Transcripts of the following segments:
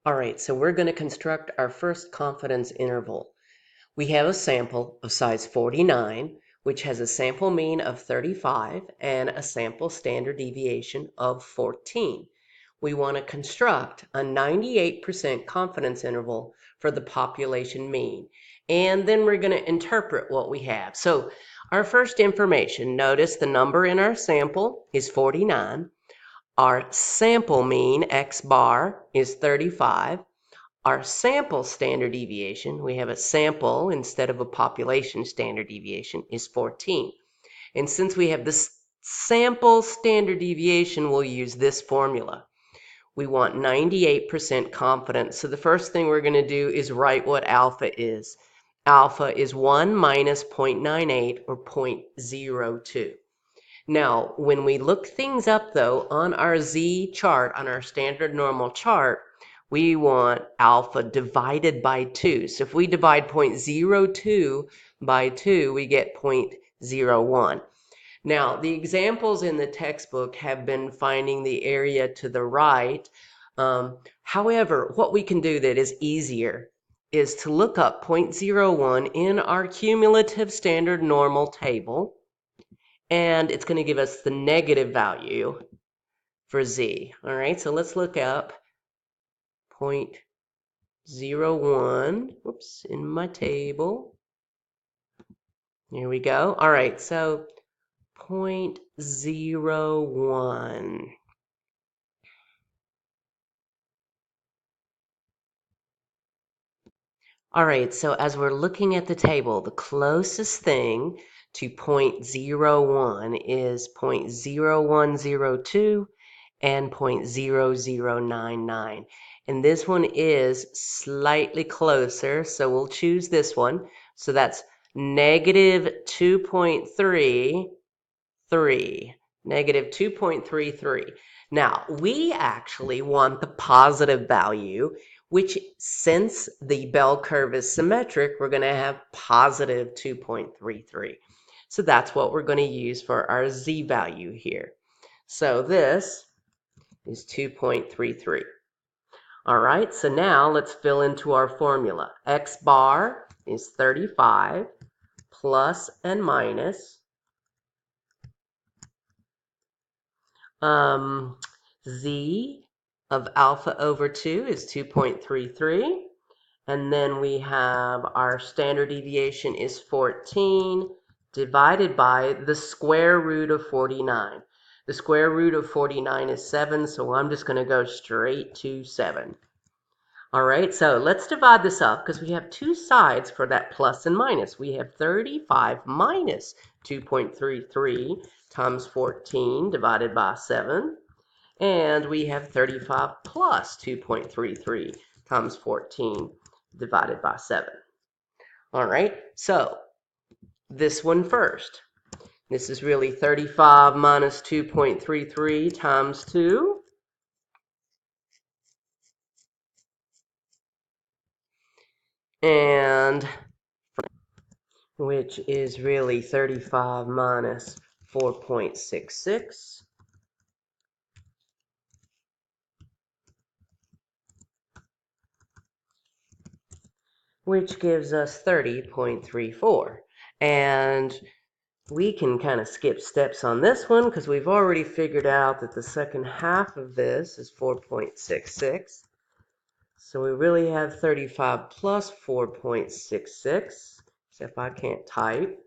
All right, so we're going to construct our first confidence interval. We have a sample of size 49, which has a sample mean of 35 and a sample standard deviation of 14. We want to construct a 98% confidence interval for the population mean. And then we're going to interpret what we have. So our first information, notice the number in our sample is 49. Our sample mean, x bar, is 35. Our sample standard deviation, we have a sample instead of a population standard deviation, is 14. And since we have this sample standard deviation, we'll use this formula. We want 98% confidence. So the first thing we're going to do is write what alpha is. Alpha is 1 minus 0.98 or 0.02. Now, when we look things up, though, on our Z chart, on our standard normal chart, we want alpha divided by 2. So if we divide 0.02 by 2, we get 0.01. Now, the examples in the textbook have been finding the area to the right. However, what we can do that is easier is to look up 0.01 in our cumulative standard normal table. And it's going to give us the negative value for Z. All right, so let's look up 0.01, whoops, in my table. Here we go. All right, so 0.01. All right, so as we're looking at the table, the closest thing to 0.01 is 0.0102 and 0.0099. And this one is slightly closer, so we'll choose this one. So that's negative 2.33. Negative 2.33. Now, we actually want the positive value, which since the bell curve is symmetric, we're going to have positive 2.33. So that's what we're going to use for our Z value here. So this is 2.33. All right, so now let's fill into our formula. X bar is 35 plus and minus Z of alpha over 2 is 2.33. And then we have our standard deviation is 14 divided by the square root of 49. The square root of 49 is 7, so I'm just going to go straight to 7. All right, so let's divide this up because we have two sides for that plus and minus. We have 35 minus 2.33 times 14 divided by 7. And we have 35 plus 2.33 times 14 divided by 7. All right, so this one first. This is really 35 minus 2.33 times 2. And which is really 35 minus 4.66. Which gives us 30.34. And we can kind of skip steps on this one because we've already figured out that the second half of this is 4.66. So we really have 35 plus 4.66, except I can't type.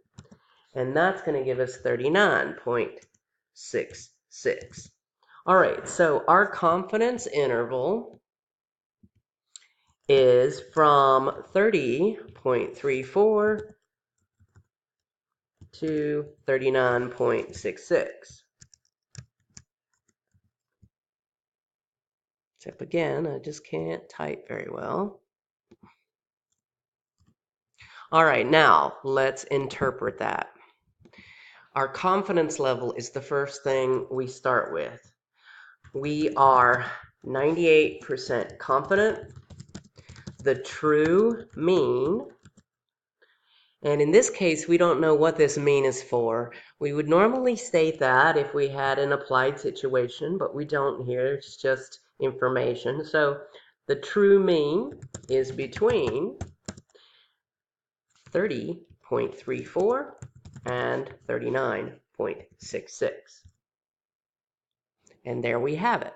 And that's going to give us 39.66. All right, so our confidence interval is from 30.34 to 39.66. Except again, I just can't type very well. All right, now let's interpret that. Our confidence level is the first thing we start with. We are 98% confident. The true mean, and in this case, we don't know what this mean is for. We would normally state that if we had an applied situation, but we don't here. It's just information. So the true mean is between 30.34 and 39.66. And there we have it.